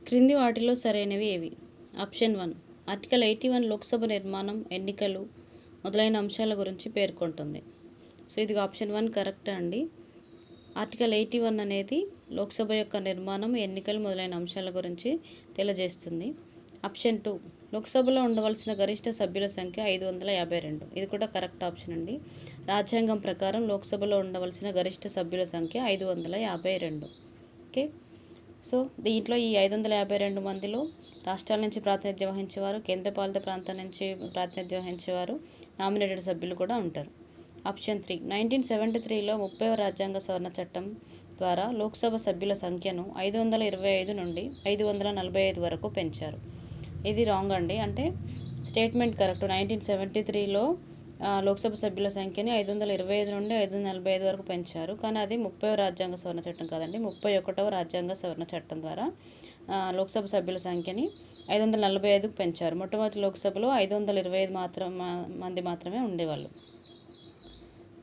క్రింది వాటిలో సరైనవి ఏవి? ఆప్షన్ 1 ఆర్టికల్ 81 లోక్సభ నిర్మాణం, ఎన్నికలు మొదలైన అంశాల గురించి పేర్కొంటుంది. సో ఇది ఆప్షన్ 1 కరెక్ట్ అండి. ఆర్టికల్ 81 అనేది లోక్సభ యొక్క నిర్మాణం, ఎన్నికలు మొదలైన అంశాల గురించి తెలియజేస్తుంది. ఆప్షన్ 2 లోక్సభలో ఉండవలసిన గరిష్ట సభ్యుల సంఖ్య 552. ఇది కూడా కరెక్ట్ ఆప్షన్ అండి. రాజ్యాంగం ప్రకారం లోక్సభలో ఉండవలసిన గరిష్ట సభ్యుల సంఖ్య 552. ఓకే, సో దీంట్లో ఈ 552 మందిలో రాష్ట్రాల నుంచి ప్రాతినిధ్యం వహించేవారు, కేంద్రపాలిత ప్రాంతం నుంచి ప్రాతినిధ్యం వహించేవారు, నామినేటెడ్ సభ్యులు కూడా ఉంటారు. ఆప్షన్ 3 1973లో 30వ రాజ్యాంగ సవరణ చట్టం ద్వారా లోక్సభ సభ్యుల సంఖ్యను 525 నుండి 545 వరకు పెంచారు. ఇది రాంగ్ అండి. అంటే స్టేట్మెంట్ కరెక్ట్. 1973లో లోక్సభ సభ్యుల సంఖ్యని 525 నుండి 545 వరకు పెంచారు. కానీ అది 30వ రాజ్యాంగ సవరణ చట్టం కాదండి, 31వ రాజ్యాంగ సవరణ చట్టం ద్వారా లోక్సభ సభ్యుల సంఖ్యని 545కు పెంచారు. మొట్టమొదటి లోక్సభలో 525 మంది మాత్రమే ఉండేవాళ్ళు.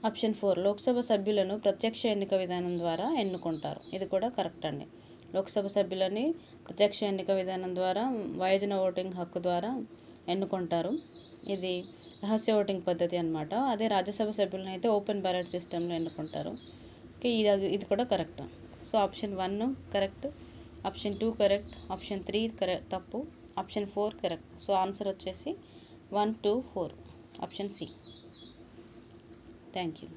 ఆప్షన్ 4 లోక్సభ సభ్యులను ప్రత్యక్ష ఎన్నిక విధానం ద్వారా ఎన్నుకుంటారు. ఇది కూడా కరెక్ట్ అండి. లోక్సభ సభ్యులని ప్రత్యక్ష ఎన్నిక విధానం ద్వారా వయోజన ఓటింగ్ హక్కు ద్వారా ఎన్నుకుంటారు. ఇది రహస్య ఓటింగ్ పద్ధతి అన్నమాట. అదే రాజ్యసభ సభ్యులను అయితే ఓపెన్ బ్యాలెట్ సిస్టంలో ఎన్నుకుంటారు. ఓకే, ఇది కూడా correct. So option 1 correct, option 2 correct, option 3 తప్పు, ఆప్షన్ 4 కరెక్ట్. సో ఆన్సర్ వచ్చేసి 1, 2, 4 ఆప్షన్ సి. Thank you.